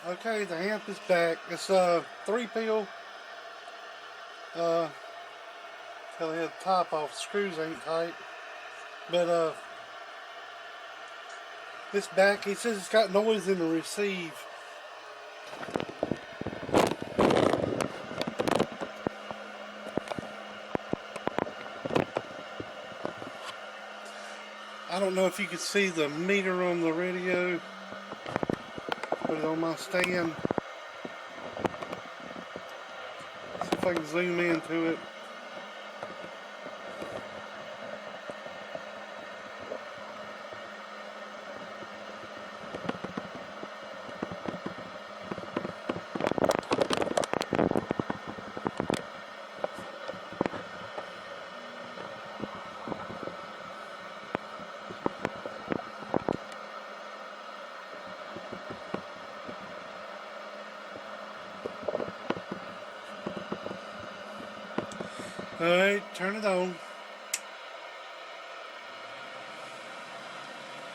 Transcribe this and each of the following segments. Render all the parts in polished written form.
Okay, the amp is back. It's a 3 pill. Uh, Till the top off. Screws ain't tight, but it's back. He says it's got noise in the receive. I don't know if you can see the meter on the radio. Put it on my stand. See if I can zoom into it. Alright, turn it on.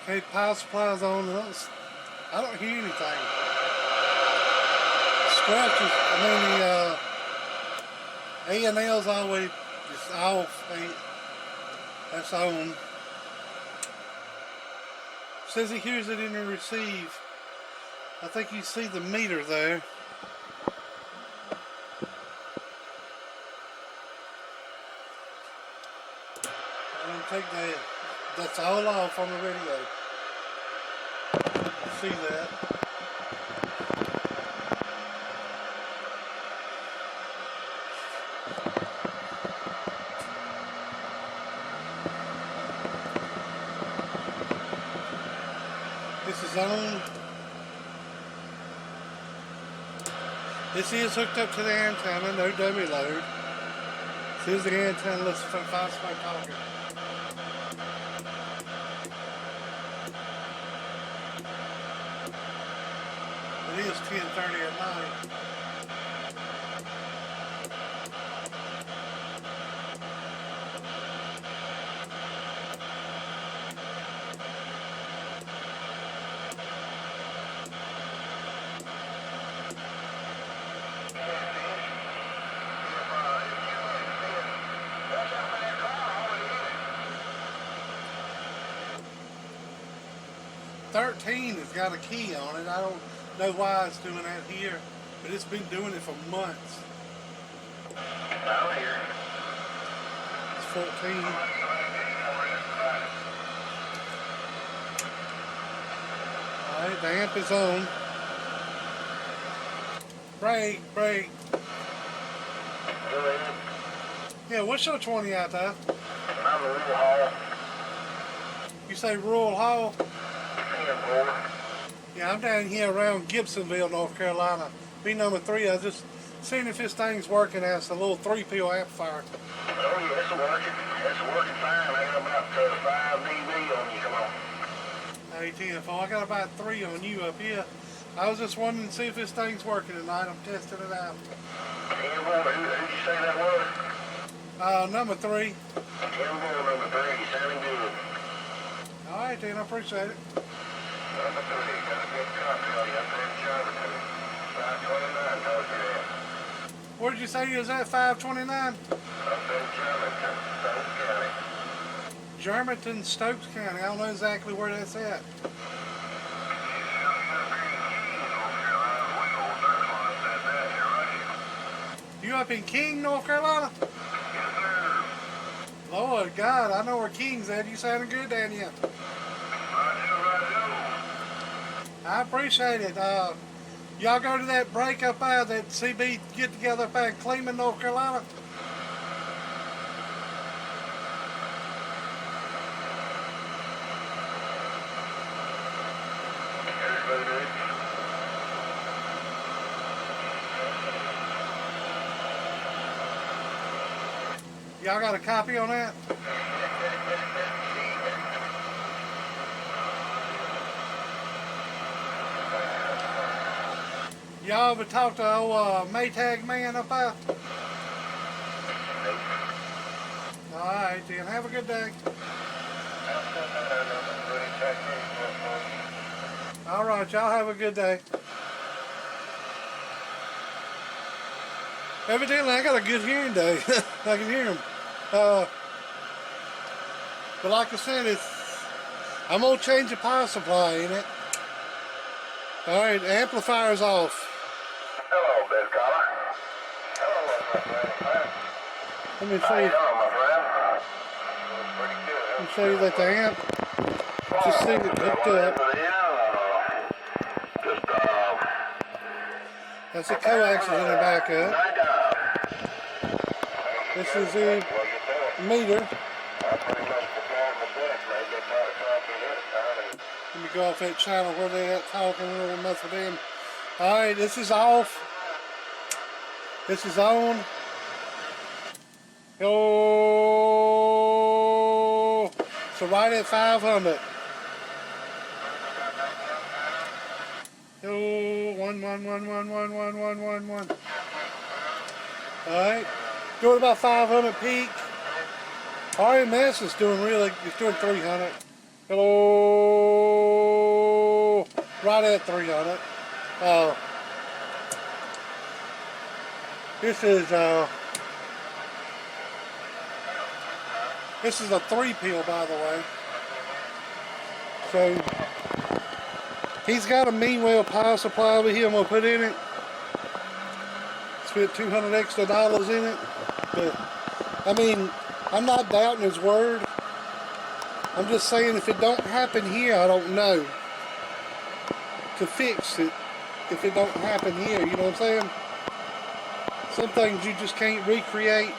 Okay, power supply's on. I don't hear anything. Scratches, the A&L's always just off. That's on. Says he hears it in the receive. I think you see the meter there. I don't take that. That's all off on the radio. You see that? This is on. This is hooked up to the antenna, no dummy load. This is the antenna, listen for 5 smoke talking. It is 10:30 at night. $13 has got a key on it. I don't know why it's doing that here, but it's been doing it for months. It's 14. Alright, the amp is on. Brake. Yeah, what's your 20 out there? I'm a Rural Hall. You say Rural Hall? Yeah, I'm down here around Gibsonville, North Carolina. Be number 3. I was just seeing if this thing's working as a little 3-pill amplifier. Oh yeah, it's working. It's working fine. I got about 5 dB on you. Come on. Hey, 10 4. I got about 3 on you up here. I was just wondering to see if this thing's working tonight. I'm testing it out. 10 4. Who'd you say that was? Number 3. 10 4, number 3. You sounding good. All right, then. I appreciate it. Number 3. Got a good copy of you up there in Germantown. 529 told you that. Where did you say you was at? 529? Up in Germantown, Stokes County. Germantown, Stokes County. I don't know exactly where that's at. You up in King, North Carolina? Yes, sir. Lord God, I know where King's at. You sounding good down here. I appreciate it. Y'all go to that break up there, that CB get together up there in Cleveland, North Carolina? Y'all got a copy on that? Y'all ever talk to old Maytag man up there? Alright then, have a good day. Alright, y'all have a good day. Evidently, I got a good hearing day. I can hear him. But like I said, I'm gonna change the power supply in it. All right, the amplifier's off. Hello, Big Collar. Hello, my friend. Let me How show you you. doing, my friend? Pretty good. Let me show you that the amp. Just see it hooked up. That's the coax is in the backup. This is the meter. Let me go off that channel where they at talking a little mess with them. Alright, this is off. This is on. Oh, so right at 500. Oh, 1. Alright, doing about 500 peak. RMS is doing it's doing 300. Hello, right at 300. This is a 3-pill, by the way. So he's got a Meanwell power supply over here I'm gonna put in it. Spent $200 extra in it. But I mean, I'm not doubting his word. I'm just saying if it don't happen here, I don't know to fix it. If it don't happen here, you know what I'm saying? Some things you just can't recreate.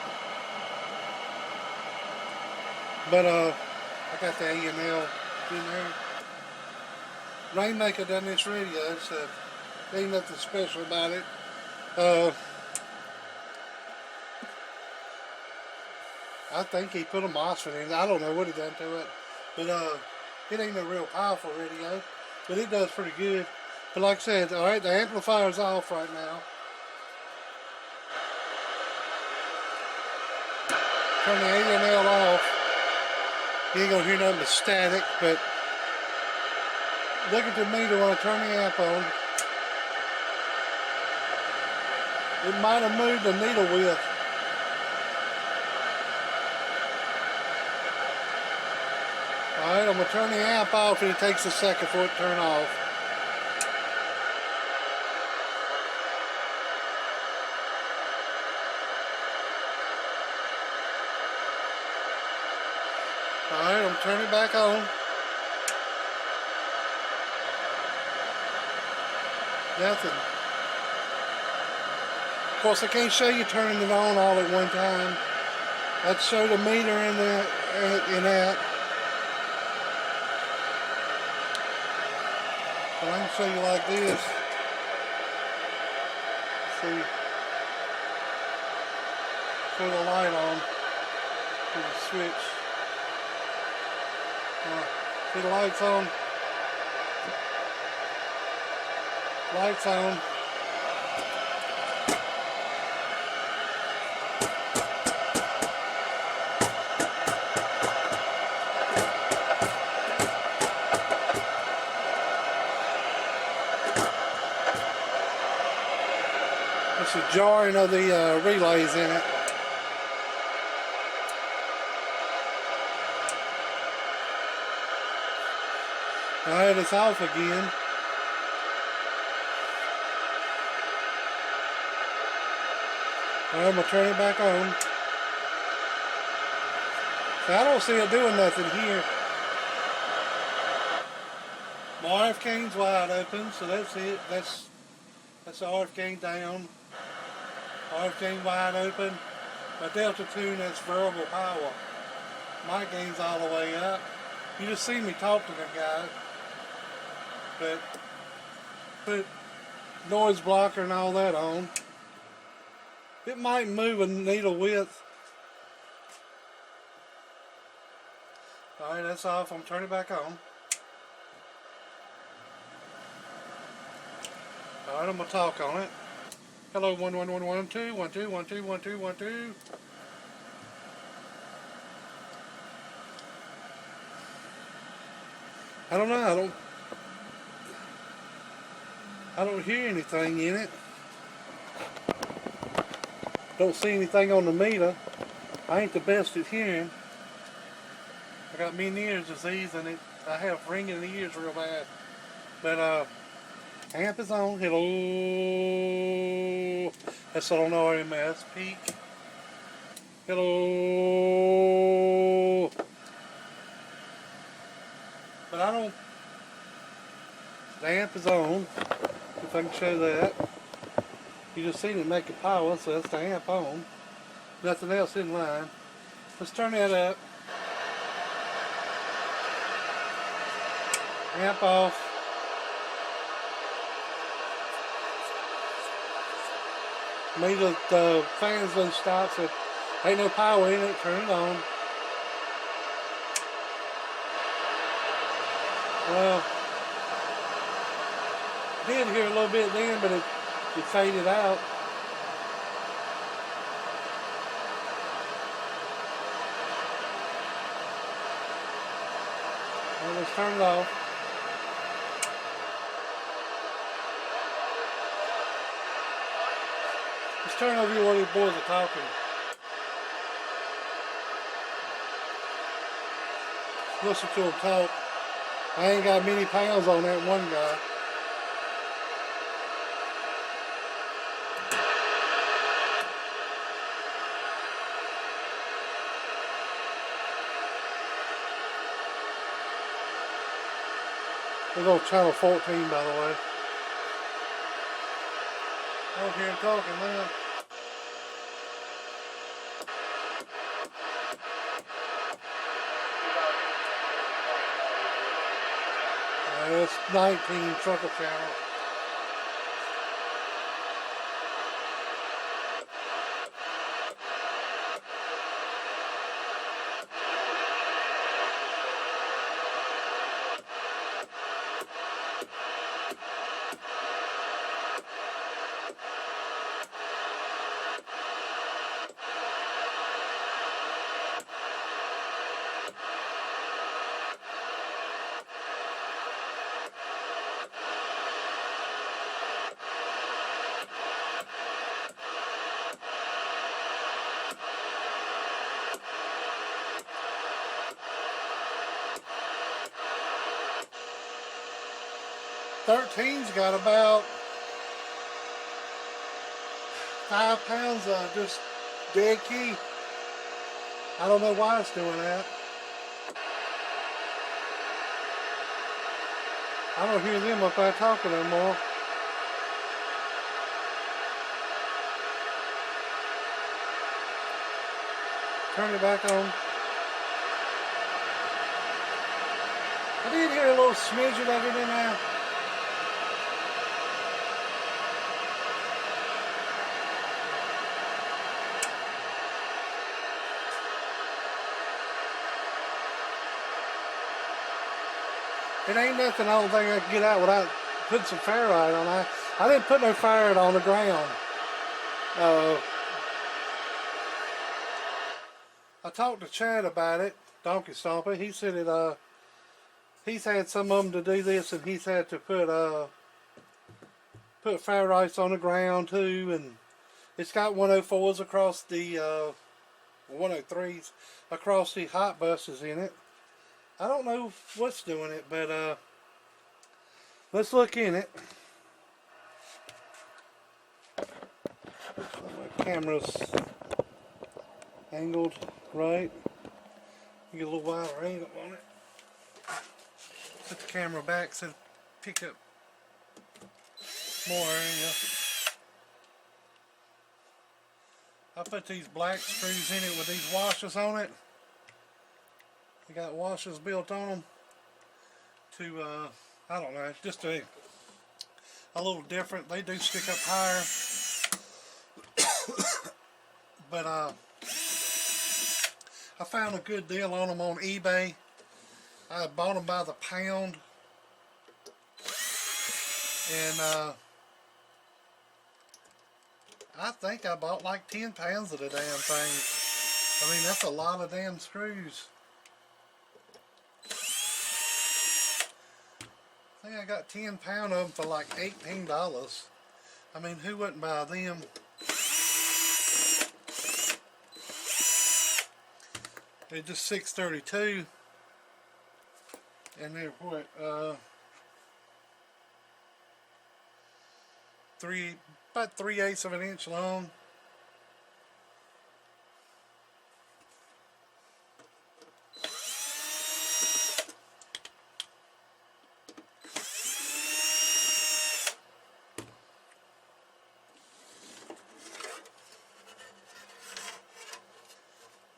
But I got the A&L in there. Rainmaker done this radio, so there ain't nothing special about it. I think he put a MOSFET in it. I don't know what he done to it. But it ain't a real powerful radio. But it does pretty good. But like I said, alright, the amplifier's off right now. Turn the A&L off. You ain't gonna hear nothing but static, but look at the meter when I turn the amp on. It might have moved the needle width. Alright, I'm gonna turn the amp off and it takes a second for it to turn off. Alright, I'm turning it back on. Nothing. Of course, I can't show you turning it on all at one time. I'd show the meter in that. But I can show you like this. See? Put the light on. Put the switch. See the lights on? Lights on. It's a jarring of the relays in it. Alright, it's off again. Alright, I'm going to turn it back on. So I don't see it doing nothing here. My RF cane's wide open, so that's it. That's the RF cane down. RF cane wide open. My Delta tune, that's variable power. My gain's all the way up. You just see me talk to the guy. But put noise blocker and all that on. It might move a needle width. Alright, that's off. I'm turning it back on. Alright, I'm going to talk on it. Hello, 1 1 1 1 2 1 2 1 2 1 2 1 2. I don't know. I don't hear anything in it. Don't see anything on the meter. I ain't the best at hearing. I got many ears disease and I have ringing in the ears real bad. But amp is on. Hello. That's on RMS. Peak. Hello. But I don't. The amp is on. If I can show that. You just seen it make a power, so that's the amp on. Nothing else in line. Let's turn that up. Amp off. Made the fans don't stop, so ain't no power in it. Turn it on. Well, did hear a little bit then, but it faded out. Well, let's turn it off. Let's turn over here while these boys are talking. Listen to them talk. I ain't got many pounds on that one guy. We're on channel 14, by the way. I don't hear him talking now. It's 19 trucker channel. Thirteen's got about 5 pounds of just dead key. I don't know why it's doing that. I don't hear them up there talking anymore. Turn it back on. I did hear a little smidgen of it in there. It ain't nothing I don't think I can get out without putting some ferrite on that. I didn't put no ferrite on the ground. I talked to Chad about it, Donkey Stomper. He said it, he's had some of them to do this, and he's had to put ferrites on the ground too, and it's got 104s across the 103s across the hot buses in it. I don't know what's doing it, but let's look in it. My camera's angled right. Get a little wider angle on it. Put the camera back so pick up more area. I put these black screws in it with these washers on it. They got washers built on them to, I don't know, just a little different. They do stick up higher. But I found a good deal on them on eBay. I bought them by the pound. And I think I bought like 10 pounds of the damn thing. I mean, that's a lot of damn screws. I think I got 10 pound of them for like $18. I mean, who wouldn't buy them? They're just 632, and they're what, about 3/8 of an inch long.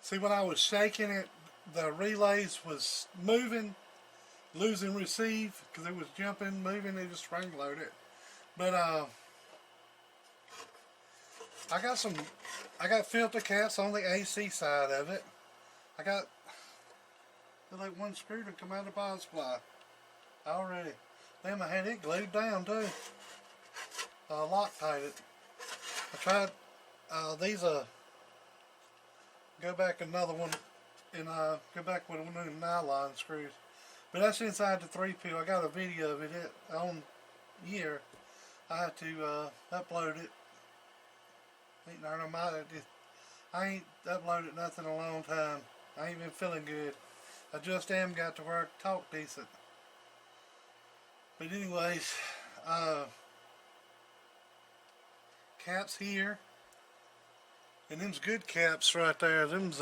See, when I was shaking it, the relays was moving, losing receive, because it was jumping, moving, it just spring loaded it. But I got filter caps on the AC side of it. I got like one screw to come out of the power supply already. Then I had it glued down too. Loctite I tried these go back another one and go back with one of them nylon screws. But that's inside the 3-pill. I got a video of it on here. I had to upload it. I ain't uploaded nothing in a long time. I ain't been feeling good. I just am got to where I talk decent. But anyways, caps here. And them's good caps right there. Them's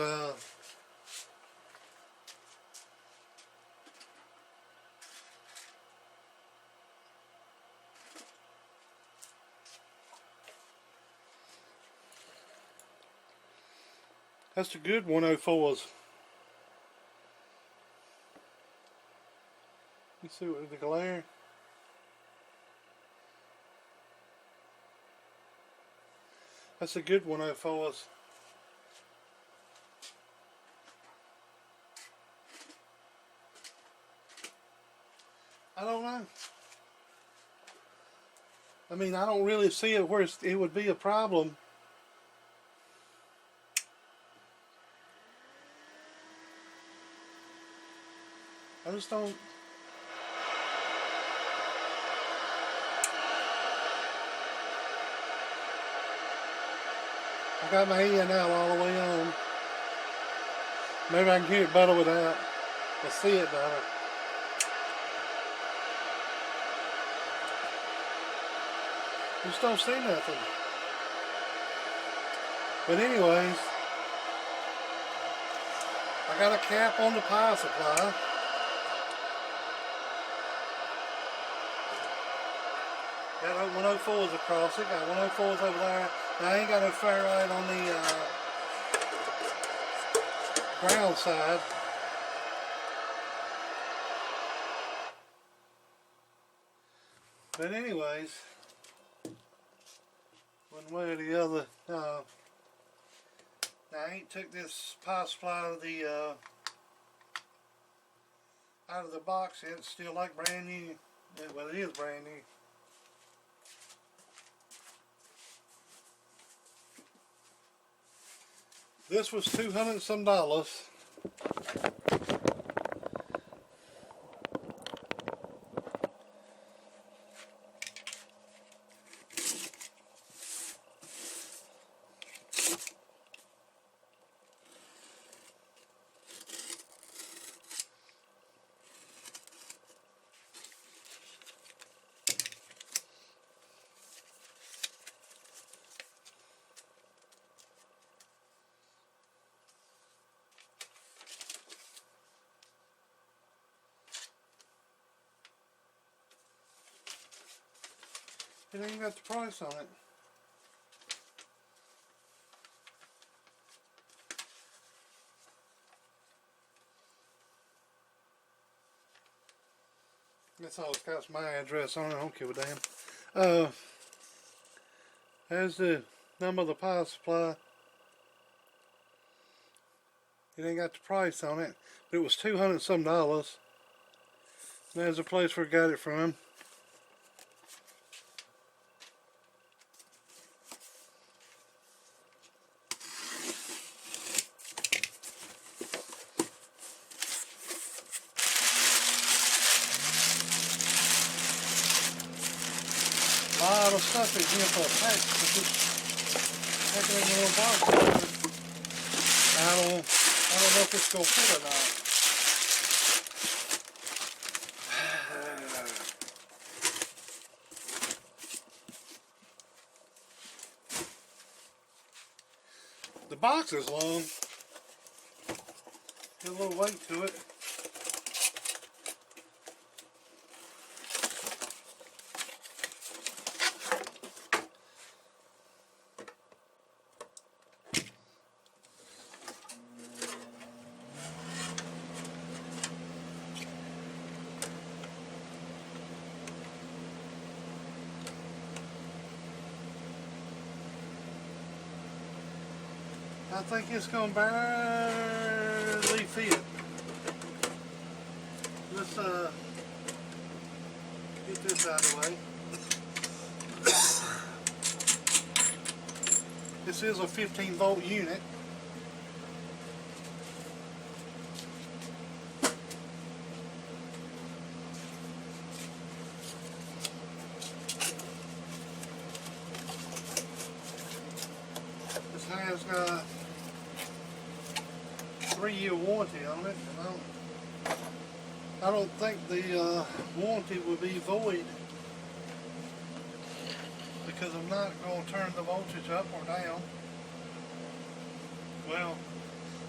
that's the good 104s. You see what the glare? That's a good 104s. I don't know. I mean, I don't really see it where it would be a problem. I just don't. I got my hand out all the way on. Maybe I can hear it better without. I see it better. Just don't see nothing. But anyways, I got a cap on the power supply. Got 104s across it. Got 104s over there. Now, I ain't got no ferrite on the ground side. But anyways, one way or the other, now I ain't took this power supply out of the box yet. It's still like brand new. Well, it is brand new. This was $200 and some. It ain't got the price on it. That's all it's got, my address on it. I don't give a damn. There's the number of the power supply. It ain't got the price on it, but it was $200 and some. There's the place where I got it from. A lot of stuff is here for a pack, but just take it in a little box. Paddle, I don't know if it's gonna fit or not. The box is long. Get a little weight to it. I think it's gonna barely fit. Let's get this out of the way. This is a 15-volt unit. This has got 3-year warranty on it, and I don't think the warranty will be void because I'm not going to turn the voltage up or down. Well,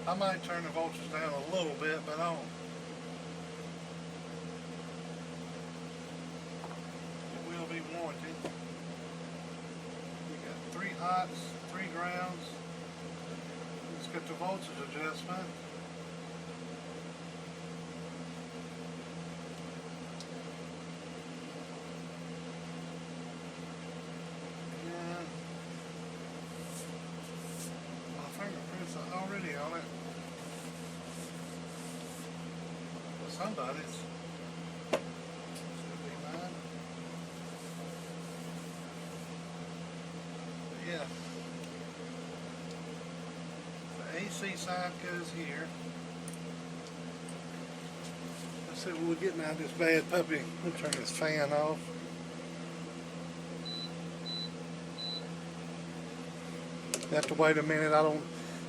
I might turn the voltage down a little bit, but I don't. It will be warranted. We got 3 hots, 3 grounds. Let's get the voltage adjustment. And my fingerprints are already on it. Well, somebody's. Should be mine. But yeah. The AC side goes here. Let's see what we're getting out of this bad puppy. We'll turn this fan off. You have to wait a minute.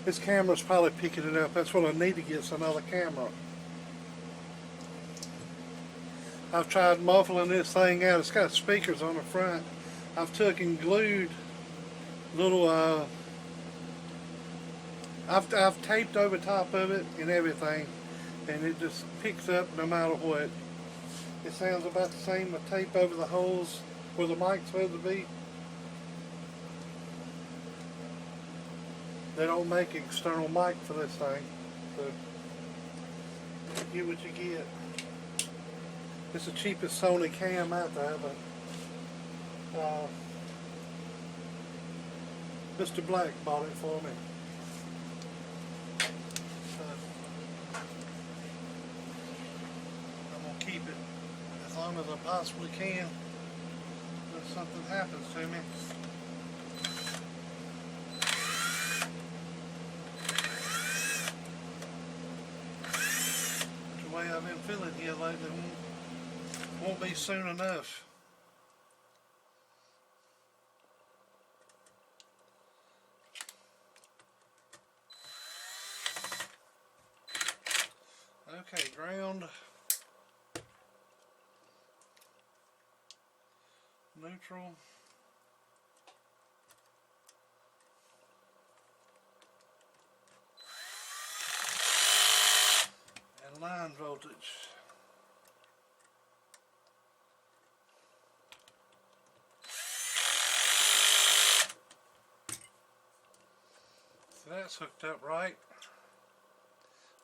This camera's probably picking it up. That's what I need to get, is another camera. I've tried muffling this thing out. It's got speakers on the front. I've took and glued little I've taped over top of it and everything, and it just picks up no matter what. It sounds about the same with tape over the holes where the mic's supposed to be. They don't make an external mic for this thing, so you get what you get. It's the cheapest Sony cam out there, but Mr. Black bought it for me. So I'm gonna keep it as long as I possibly can if something happens to me. The way I've been feeling here lately won't be soon enough. Okay, ground, neutral, and line voltage. So that's hooked up right.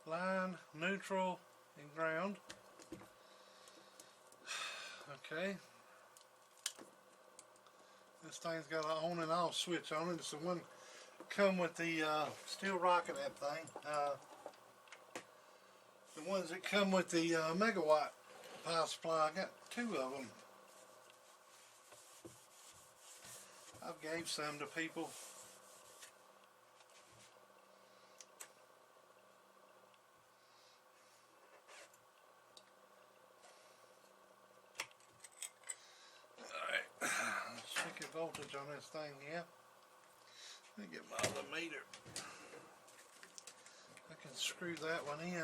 Line, neutral, and ground. Okay. This thing's got an on and off switch on it. It's the one come with the still rocking that thing. The ones that come with the megawatt power supply. I got 2 of them. I've gave some to people. Check your voltage on this thing here. Let me get my other meter. can screw that one in.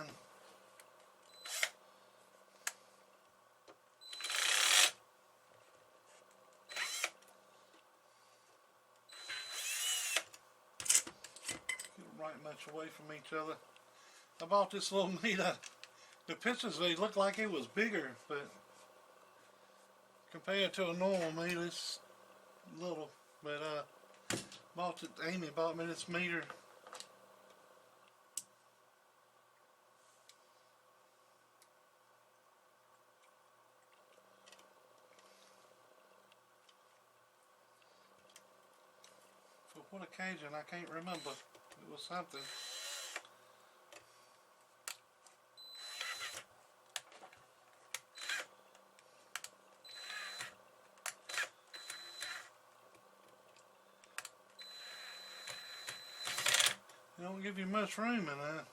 Get them right much away from each other. I bought this little meter. The pictures, they looked like it was bigger, but compared to a normal meter, it's little. But Amy bought me this meter. For what occasion, I can't remember. It was something. They don't give you much room in there.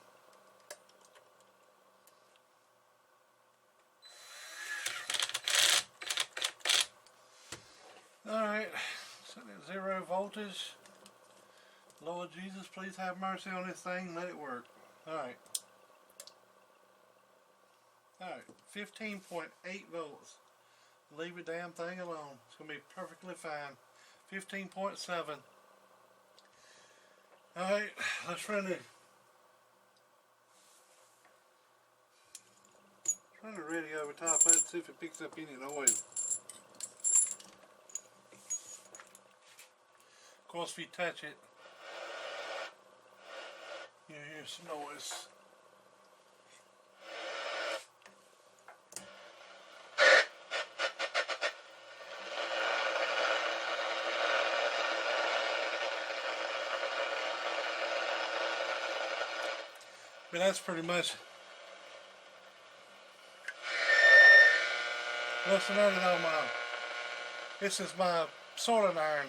Alright, set at 0 voltage. Lord Jesus, please have mercy on this thing and let it work. Alright. Alright, 15.8 volts. Leave the damn thing alone. It's going to be perfectly fine. 15.7. Alright, let's run the radio over top of it, see if it picks up any noise. Of course, if you touch it, you hear some noise. But that's pretty much. Listen to it on my. This is my soldering iron.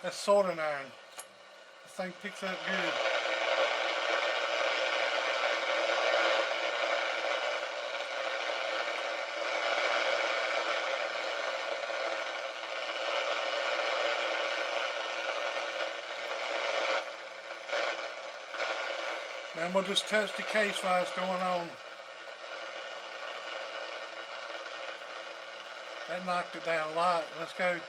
That's soldering iron. This thing picks up good. Now I'm going to just touch the case while it's going on. That knocked it down a lot. Let's go.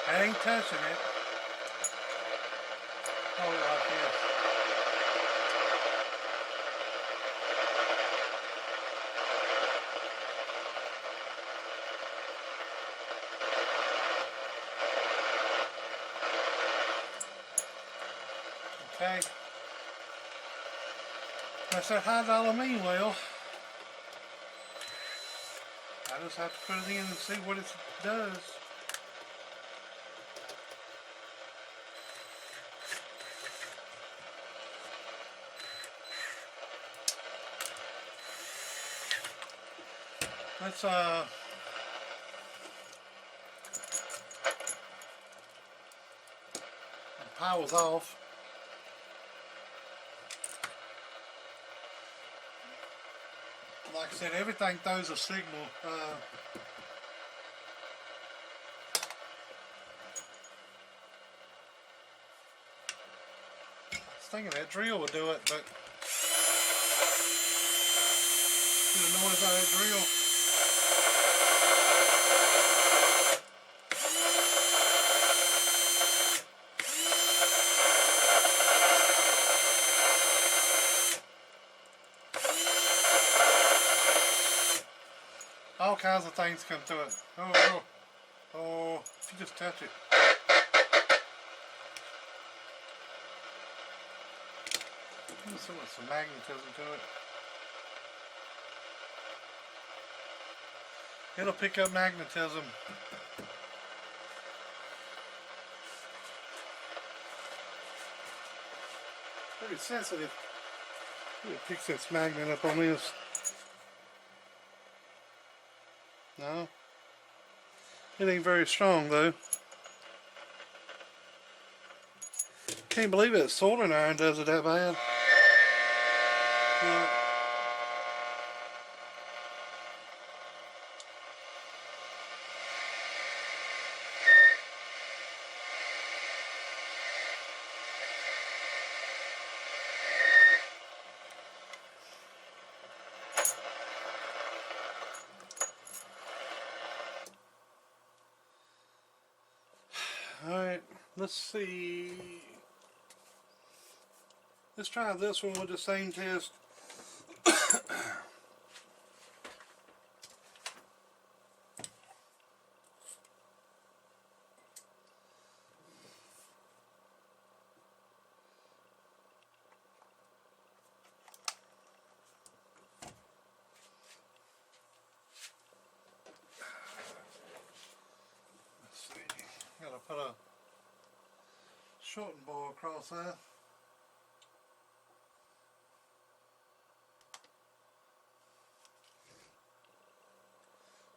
I ain't touching it. Hold it like this. Okay. That's that $100 mean well. I just have to put it in and see what it does. Let's power's off. Like I said, everything throws a signal. I was thinking that drill would do it, but get the noise out of that drill. All kinds of things come through it. Oh, if you just touch it. There's some magnetism to it. It'll pick up magnetism. Pretty sensitive. It picks its magnet up on this. No, it ain't very strong though. Can't believe it. Soldering iron does it that bad. Yeah. Alright, let's see. Let's try this one with the same test. Let's see. Gotta put a shorten bar across there.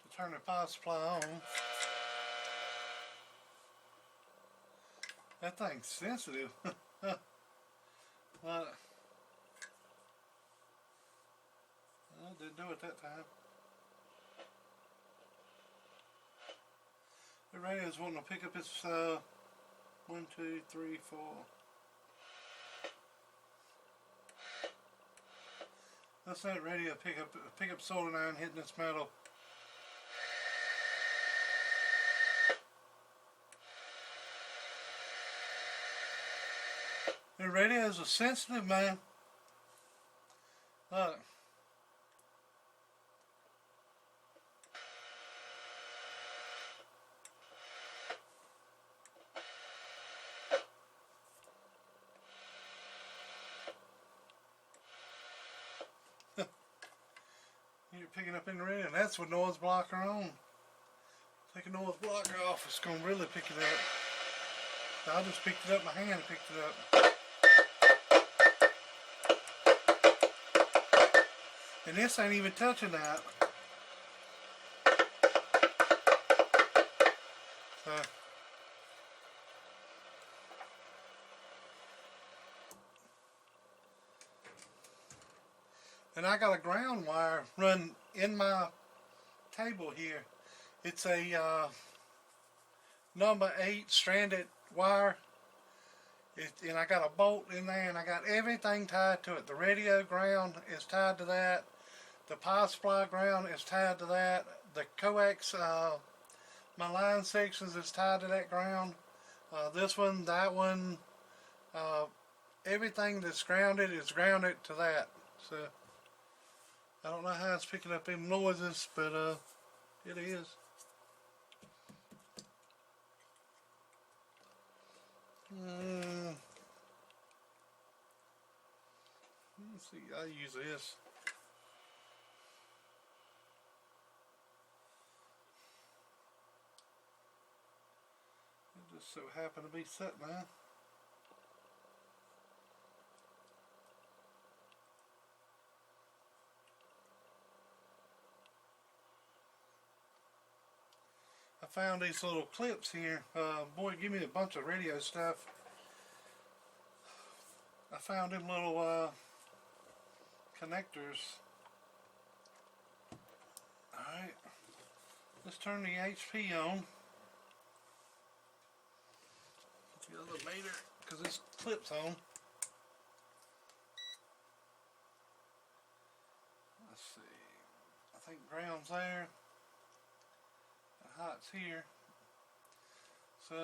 To turn the power supply on. That thing's sensitive. Well, didn't do it that time. The radio's wanting to pick up its 1, 2, 3, 4. Let's let radio pick up soldering iron hitting this metal. The radios are sensitive, man. Look. You're picking up in the radio, and that's with noise blocker on. Take a noise blocker off, it's going to really pick it up. I just picked it up, my hand picked it up. And this ain't even touching that. So, and I got a ground wire run in my table here. It's a number 8 stranded wire. And I got a bolt in there, and I got everything tied to it. The radio ground is tied to that. The power supply ground is tied to that. The coax, my line sections is tied to that ground. This one, that one, everything that's grounded is grounded to that. So I don't know how it's picking up them noises, but it is. Let's see, I use this. It just so happened to be set now. I found these little clips here. Boy, give me a bunch of radio stuff. I found them little connectors. Alright, let's turn the HP on. Put the other meter, because this clip's on. Let's see, I think ground's there. The height's here. So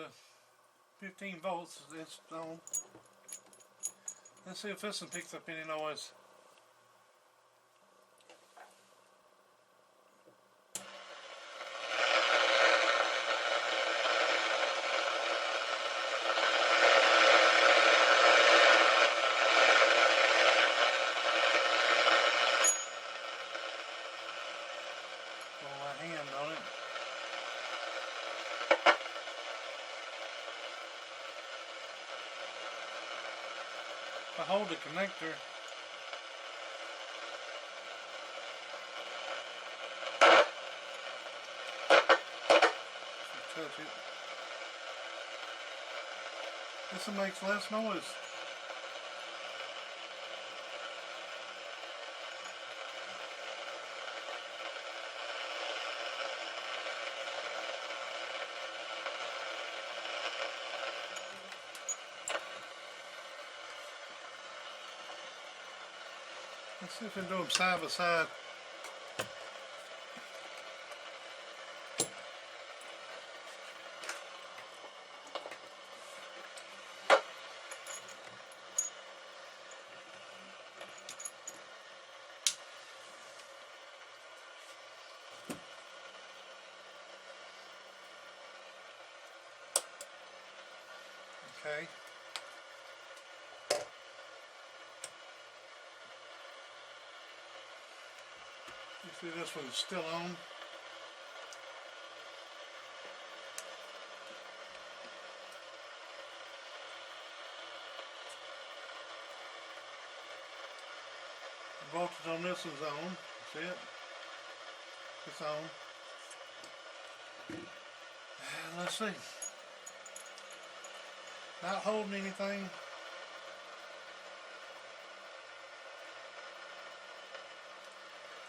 15 volts is on. Let's see if this one picks up any noise. Pull my hand on it. If I hold the connector, touch it. This one makes less noise. Let's see if we can do them side by side. Okay. You see this one's still on. The voltage on this one's on. See it? It's on. And let's see. Not holding anything.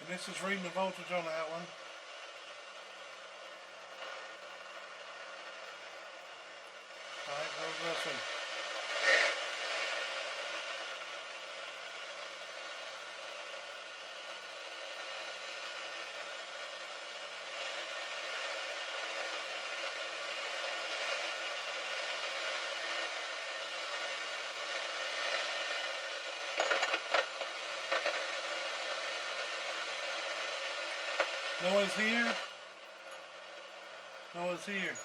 And this is reading the voltage on that one. Alright, there's this one. Noise here. Noise here.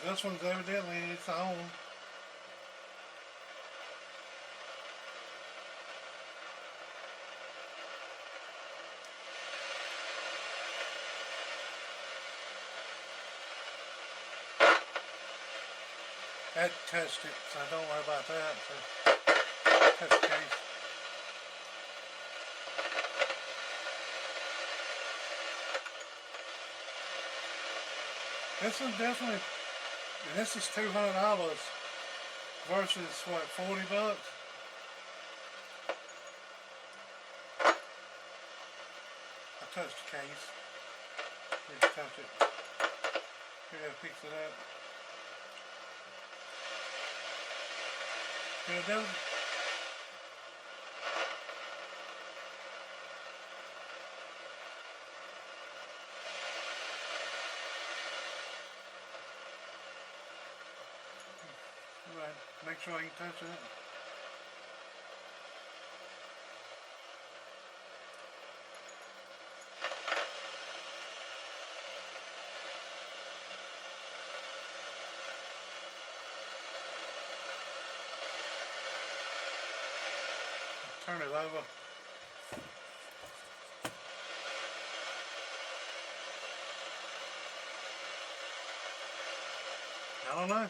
This one's evidently its own. That touched it, so don't worry about that. So, touch the case. This is definitely, and this is $200 versus what, 40 bucks? I touched the case. Here, touch it. Here, I fix it up. Here, it does. Right, make sure I ain't touching it. Turn it over. I don't know.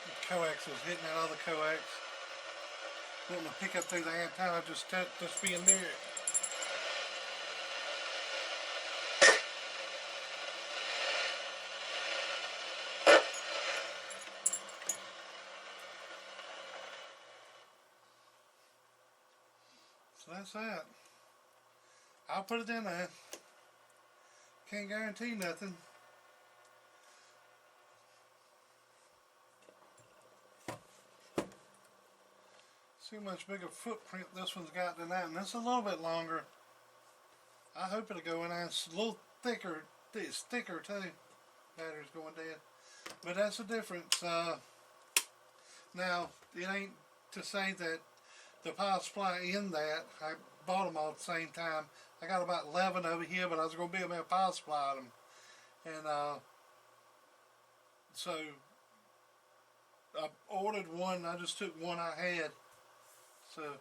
The coax was hitting that other coax. Wanting to pick up through the antenna, just being near it. So that's that. I'll put it in there. Can't guarantee nothing. See how much bigger footprint this one's got than that, and this is a little bit longer. I hope it'll go in there. It's a little thicker. It's thicker too. Battery's going dead. But that's the difference. Now, it ain't to say that the power supply in that, I bought them all at the same time. I got about 11 over here, but I was going to be able to power supply them. And so I ordered one. I just took one I had. So,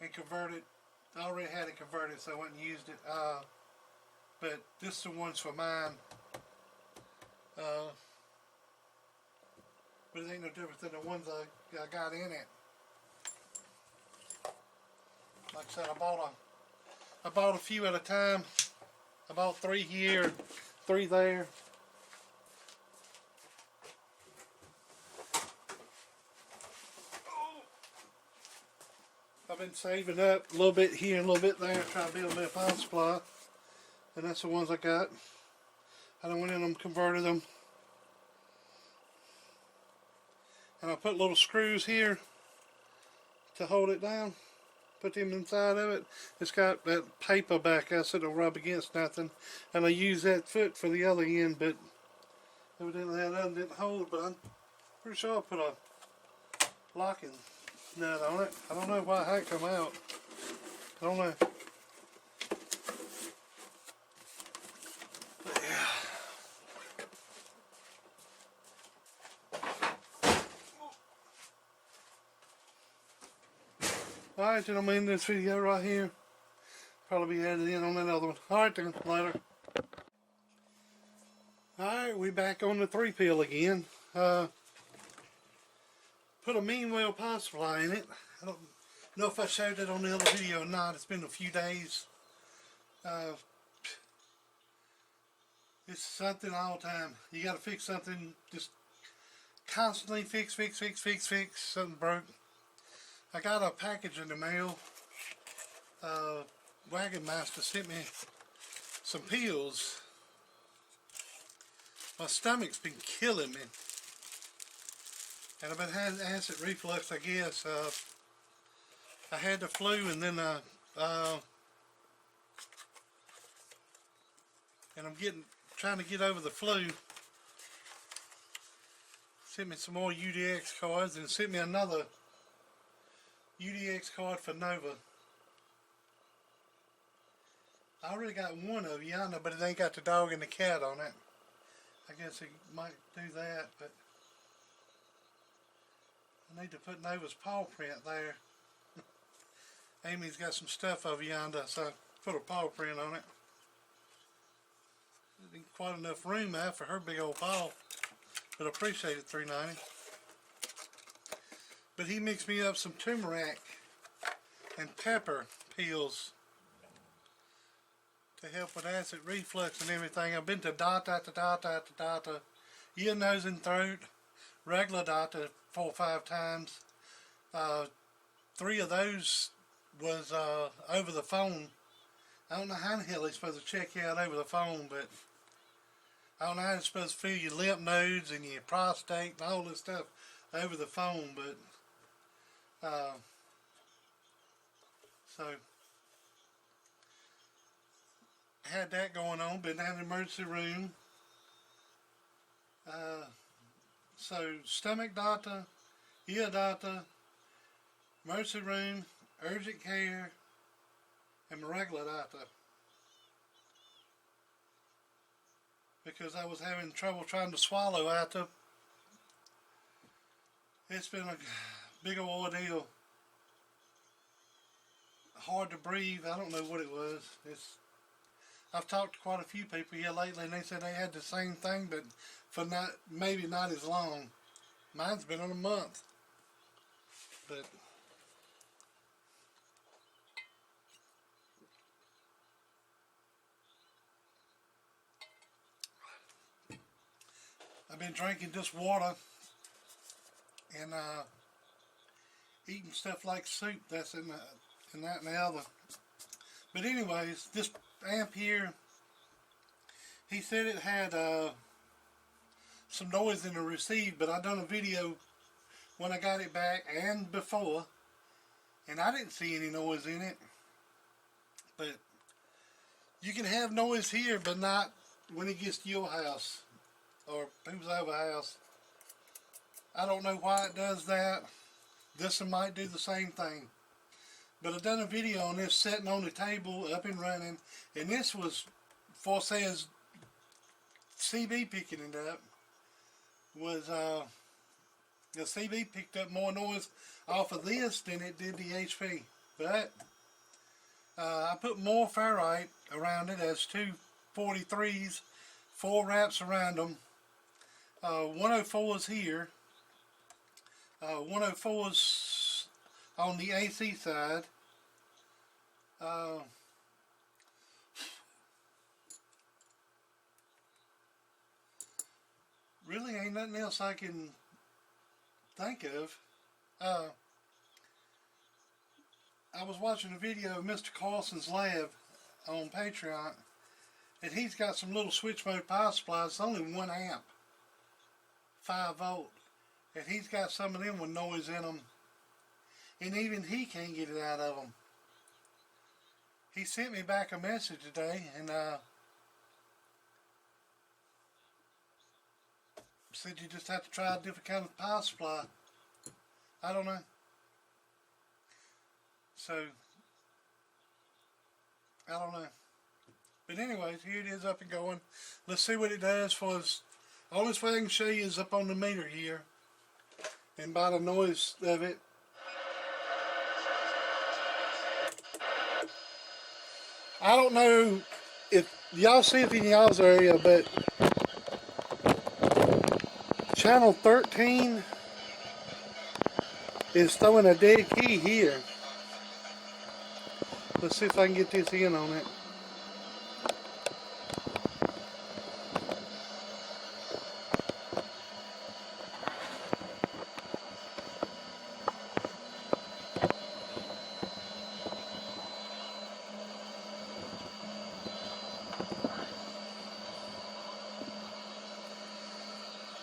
and converted. I already had it converted, so I went and used it. but this is the ones for mine. But it ain't no different than the ones I got in it. Like I said, I bought a few at a time. I bought 3 here, 3 there. I've been saving up a little bit here and a little bit there, trying to build me a power supply. And that's the ones I got. I done went in and converted them. And I put little screws here to hold it down. Put them inside of it. It's got that paper back there so it'll rub against nothing. And I use that foot for the other end, but evidently that other didn't hold. But I'm pretty sure I put a locking nut on it. I don't know why it hadn't come out. I don't know. But yeah. Alright, gentlemen, this video right here. Probably be added in on that other one. Alright then, later. Alright, we back on the 3-pill again. Put a Meanwell power supply in it. I don't know if I showed it on the other video or not. It's been a few days. It's something all the time. You gotta fix something, just constantly fix. Something broke. I got a package in the mail. Wagon Master sent me some pills. My stomach's been killing me. And I've been having acid reflux, I guess. I had the flu and then and I'm trying to get over the flu. Sent me some more UDX cards and sent me another UDX card for Nova. I already got one of Yonder, but it ain't got the dog and the cat on it. I guess it might do that, but I need to put Nova's paw print there. Amy's got some stuff over yonder, so I put a paw print on it. There ain't quite enough room there for her big old paw, but I appreciate it, $3.90. But he mixed me up some turmeric and pepper pills to help with acid reflux and everything. I've been to doctor, ear, nose and throat, regular doctor 4 or 5 times. 3 of those was over the phone. I don't know how the hell they're supposed to check you out over the phone, but I don't know how they're supposed to feel your lymph nodes and your prostate and all this stuff over the phone, but so had that going on, been down in the emergency room. So stomach doctor, ear doctor, emergency room, urgent care, and my regular doctor. Because I was having trouble trying to swallow after. It's been a big old ordeal. Hard to breathe. I don't know what it was. I've talked to quite a few people here lately and they said they had the same thing, but for maybe not as long. Mine's been on a month. But I've been drinking just water and eating stuff like soup that's in that and the other. But anyways, this amp here, he said it had some noise in the receive, but I done a video when I got it back and before, and I didn't see any noise in it. But you can have noise here, but not when it gets to your house or who's over house. I don't know why it does that. This one might do the same thing. But I've done a video on this sitting on the table, up and running, and this was, for says CB picking it up, was the CB picked up more noise off of this than it did the HP. But I put more ferrite around it as 2 43s, 4 ramps around them. 104 is here. 104 is on the AC side. Really ain't nothing else I can think of. I was watching a video of Mr. Carlson's lab on Patreon, and he's got some little switch mode power supplies. It's only 1 amp, 5 volt, and he's got some of them with noise in them, and even he can't get it out of them. He sent me back a message today, and said you just have to try a different kind of power supply. I don't know. So, I don't know. But anyways, here it is up and going. Let's see what it does for us. The only way I can show you is up on the meter here. And by the noise of it. I don't know if y'all see it in y'all's area, but channel 13 is throwing a dead key here. Let's see if I can get this in on it.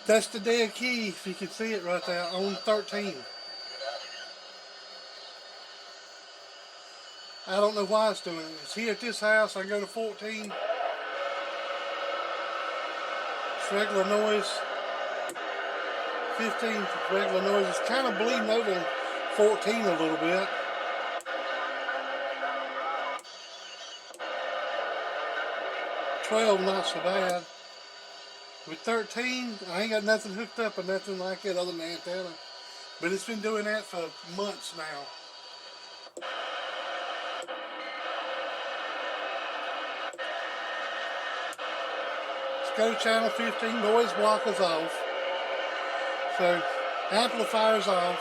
That's the dead key, if you can see it right there, on 13. I don't know why it's doing it. It's here at this house. I can go to 14. It's regular noise. 15 is regular noise. It's kind of bleeding over in 14 a little bit. $12 not so bad. With 13, I ain't got nothing hooked up or nothing like it other than the antenna. But it's been doing that for months now. Let's go to channel 15, noise blocker's off. So, amplifier's off.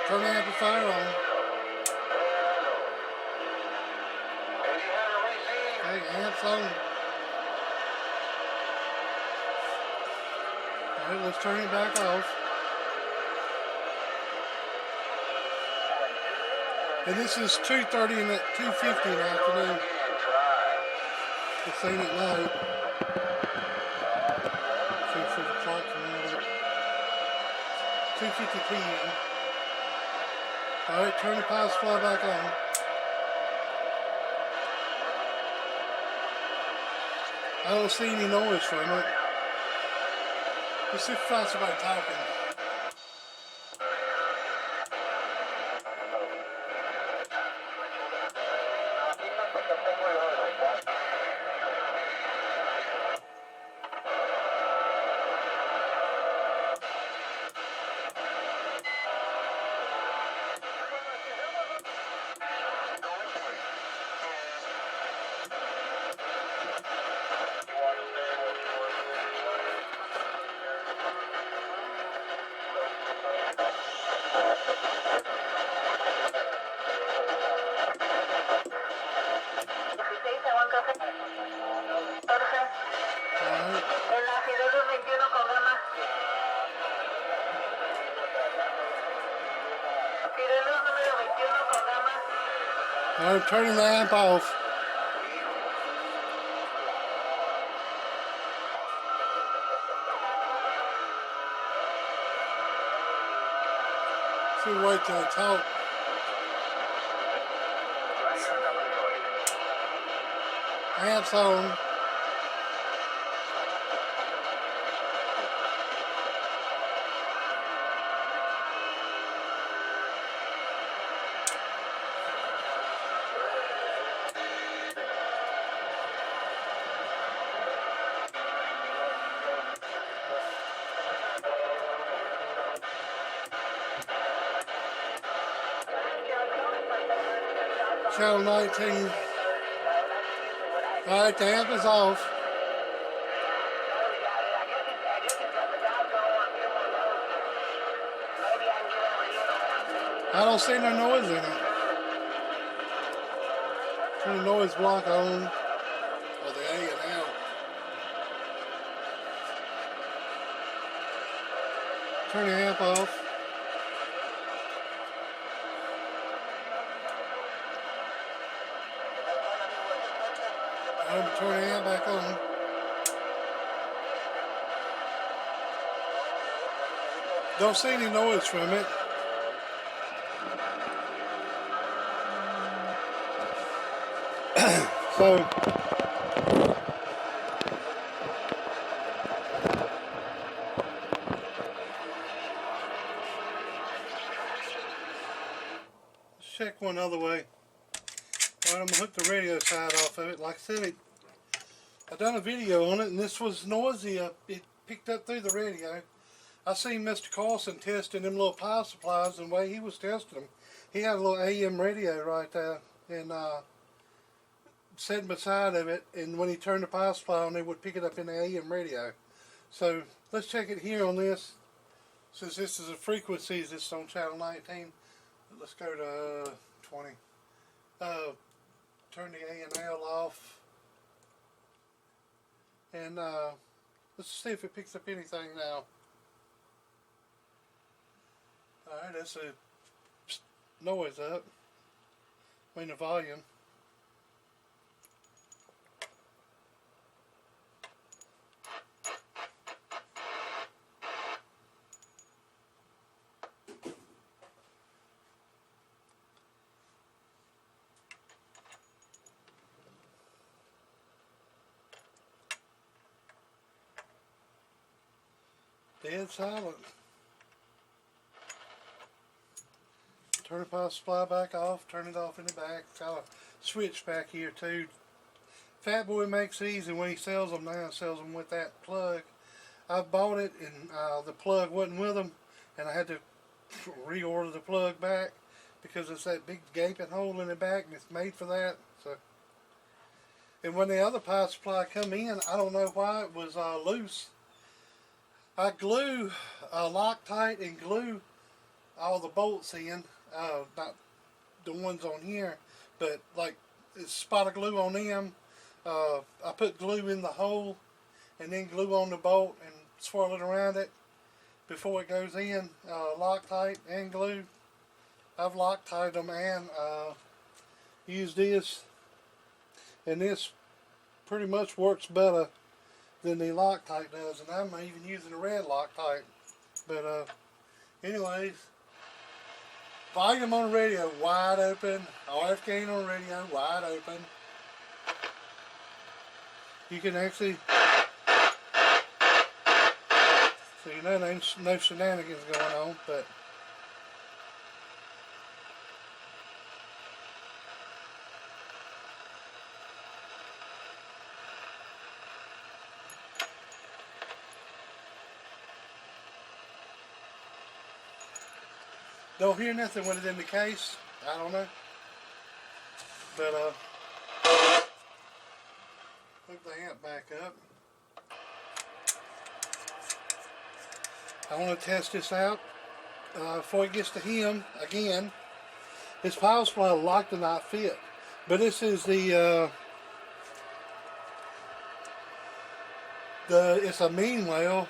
Turn the amplifier on. Okay, amps on. Alright, let's turn it back off. And this is 2:30 and 2:50 in the afternoon. It's 8 at night. See if the clock from there. 2:50 p.m. Alright, turn the power supply back on. I don't see any noise from it. Let's see if I find somebody talking. I'm turning the amp off. See, wait till I talk. Amp's on. Channel 19. Alright, the amp is off. I don't see no noise in it. Turn the noise block on, or the A and L. Turn the amp off. Turn the amp back on. Don't see any noise from it. So let's check one other way. Alright, I'm gonna hook the radio side off of it. Like I said, I done a video on it, and this was noisy. It picked up through the radio. I seen Mr. Carlson testing them little power supplies, and the way he was testing them, he had a little AM radio right there, and sitting beside of it, and when he turned the power supply on, they would pick it up in the AM radio. So let's check it here on this. Since this is a frequency, this is on channel 19. Let's go to 20. Turn the A and L off, and let's see if it picks up anything now. Alright, that's a noise up. I mean the volume. Dead silent. Turn the power supply back off, turn it off in the back. Got a switch back here too. Fat Boy makes these, and when he sells them now, he sells them with that plug. I bought it, and the plug wasn't with them, and I had to reorder the plug back because it's that big gaping hole in the back, and it's made for that. So, and when the other power supply come in, I don't know why it was loose. I glue Loctite and glue all the bolts in, not the ones on here, but like it's a spot of glue on them. I put glue in the hole and then glue on the bolt and swirl it around it before it goes in. Loctite and glue. I've Loctited them and used this, and this pretty much works better than the Loctite does, and I'm even using the red Loctite. But anyways, volume on the radio wide open, RF gain on the radio wide open. You can actually, so you know there's no shenanigans going on, but don't hear nothing when it's in the case. I don't know. But hook the amp back up. I want to test this out before it gets to him again. This power supply like to not fit, but this is the it's a Meanwell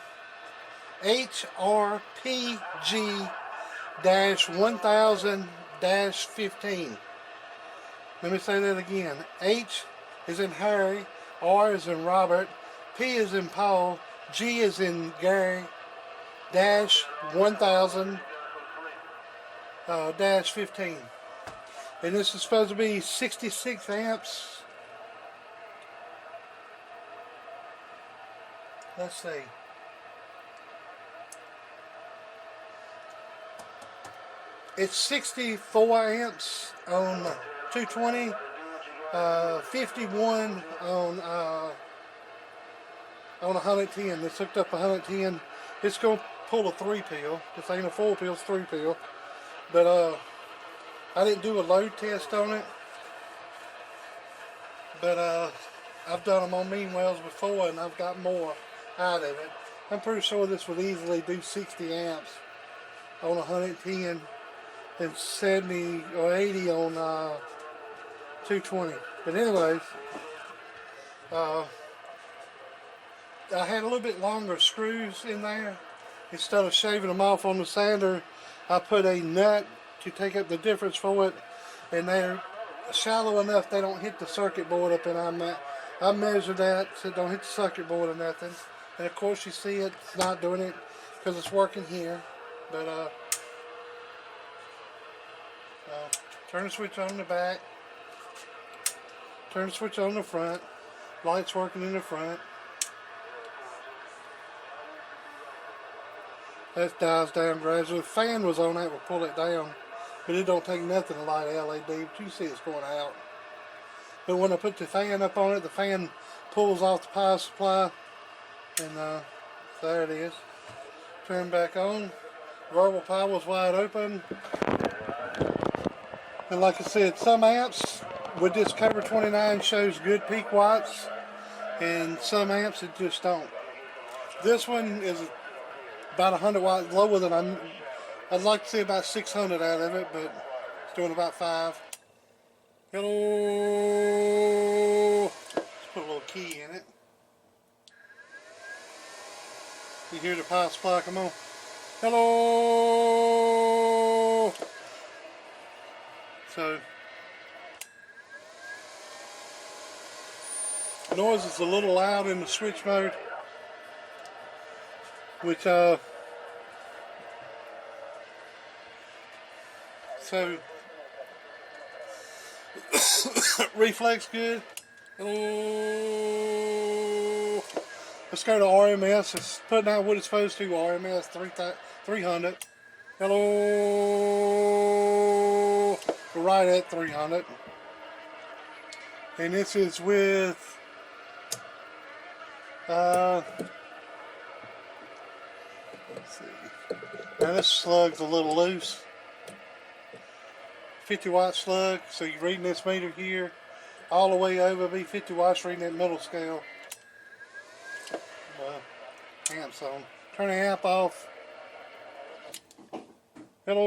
HRPG-1000-15. Let me say that again. H is in Harry, R is in Robert, P is in Paul, G is in Gary, dash 1000 dash 15. And this is supposed to be 66 amps. Let's see. It's 64 amps on 220, 51 on 110. It's hooked up 110. It's going to pull a 3-pill. This ain't a 4-pill, it's 3-pill. But I didn't do a load test on it. But I've done them on mean wells before and I've got more out of it. I'm pretty sure this would easily do 60 amps on 110 and 70 or 80 on 220. But anyways, I had a little bit longer screws in there. Instead of shaving them off on the sander, I put a nut to take up the difference for it, and they're shallow enough they don't hit the circuit board up in I measured that so it don't hit the circuit board or nothing. And of course you see it's not doing it because it's working here. But turn the switch on the back, turn the switch on the front, lights working in the front. That dies down gradually. If the fan was on, that would pull it down. But it don't take nothing to light a LED, but you see it's going out. But when I put the fan up on it, the fan pulls off the power supply. And there it is. Turn back on. Variable power was wide open. And like I said, some amps with this Cobra 29 shows good peak watts. And some amps it just don't. This one is about 100 watts lower than I'd like to see about 600 out of it, but it's doing about 5. Hello. Let's put a little key in it. You hear the power supply come on. Hello. So the noise is a little loud in the switch mode, which so reflex good. Hello. Let's go to RMS. It's putting out what it's supposed to. RMS 300. Hello. We're right at 300. And this is with let's see. Now this slug's a little loose. 50 watt slug, so you're reading this meter here all the way over, be 50 watts reading that middle scale. Amps on. Turn the amp off. Hello.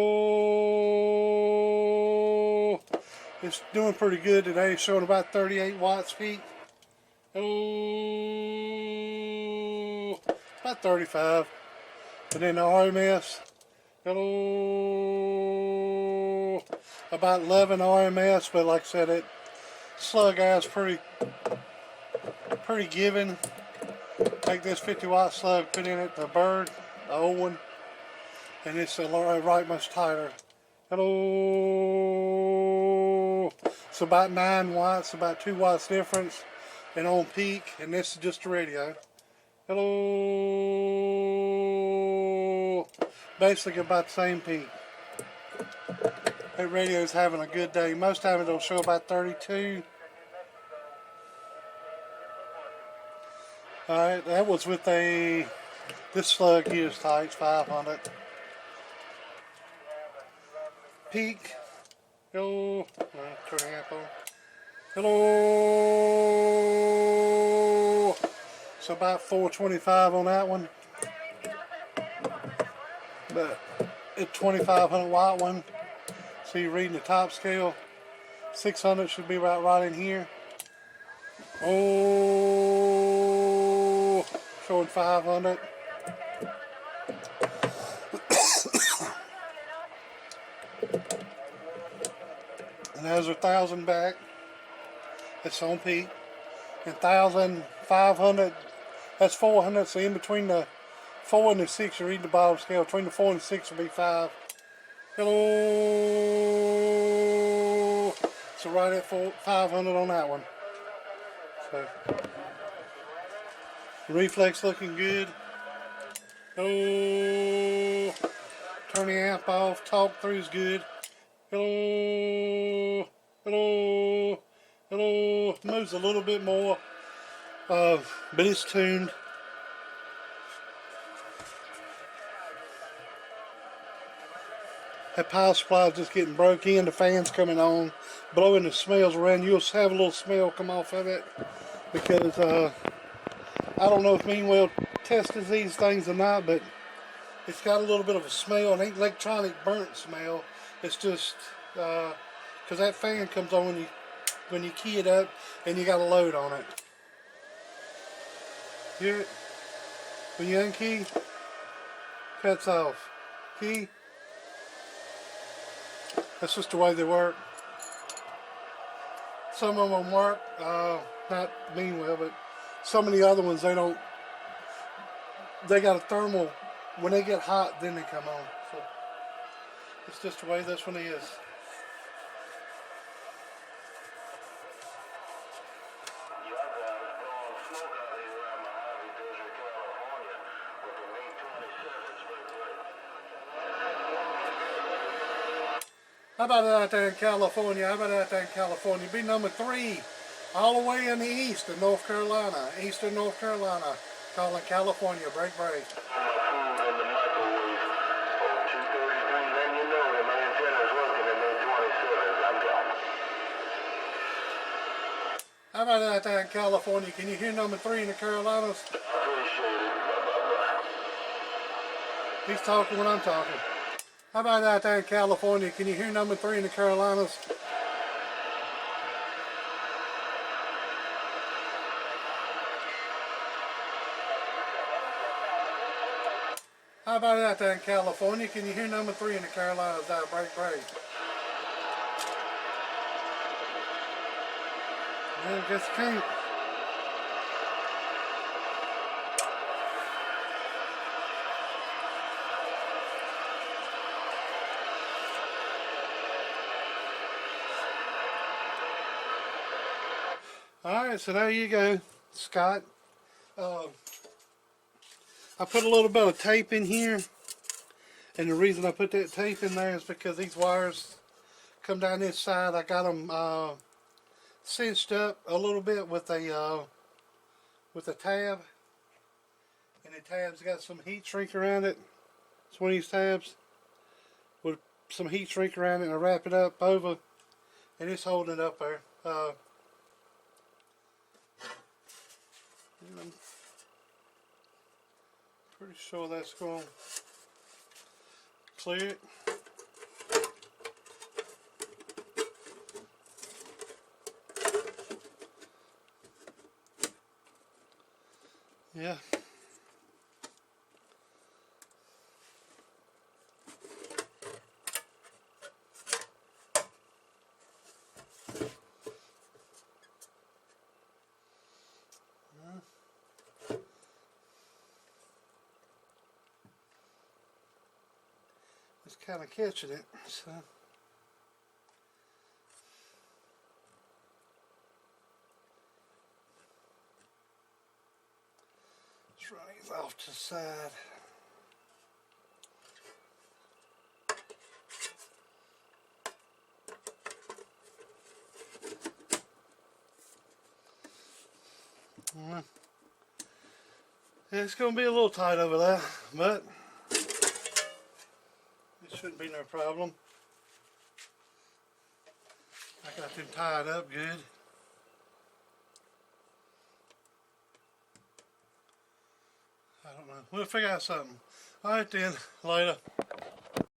It's doing pretty good today. It's showing about 38 watts peak. Hello. About 35. And then the RMS. Hello. About 11 RMS, but like I said, it slug guy's pretty given. Take this 50 watt slug, put in it the Bird, the old one, and it's right much tighter. Hello. It's about 9 watts, about 2 watts difference, and on peak, and this is just the radio. Hello. Basically about the same peak. That radio's having a good day. Most time it'll show about 32. Alright, that was with this slug here is tight, 500. Peak. Hello. Turn the amp on. Hello. So about 425 on that one. But it's 2500 watt one. So you're reading the top scale. 600 should be right in here. Oh, showing 500. And there's 1,000 back. It's on peak. And 1,500. That's 400. So in between the 4 and the 6, you read the bottom scale. Between the 4 and the 6 will be 5. Hello. So right at 500 on that one. So reflex looking good. Hello. Turn the amp off. Talk through's good. Hello. Hello. Hello. Moves a little bit more, but it's tuned. That power supply is just getting broke in. The fan's coming on, blowing the smells around. You'll have a little smell come off of it. because I don't know if Meanwell tested these things or not, but it's got a little bit of a smell, an electronic burnt smell. It's just because that fan comes on when you key it up and you got a load on it. Hear it? When you unkey, cuts off. Key. That's just the way they work. Some of them work, not Meanwell, but some of the other ones they don't. They got a thermal. When they get hot, then they come on. So it's just the way this one is. How about it out there in California? How about it out there in California? Be number 3, all the way in the east of North Carolina, eastern North Carolina, calling California. Break, break. How about it out there in California? Can you hear number 3 in the Carolinas? He's talking when I'm talking. How about out there in California? Can you hear number 3 in the Carolinas? How about out there in California? Can you hear number 3 in the Carolinas? Out, break, break. Yeah, I guess you can't. Alright, so there you go, Scott. I put a little bit of tape in here, and the reason I put that tape in there is because these wires come down this side. I got them cinched up a little bit with a tab, and the tab's got some heat shrink around it. It's one of these tabs with some heat shrink around it, and I wrap it up over, and it's holding it up there. I'm pretty sure that's going to clear it. Yeah. It's kind of catching it, so. Let's run these off to the side. Yeah, it's going to be a little tight over there, but it shouldn't be no problem. I got them tied up good. I don't know. We'll figure out something. Alright then, later.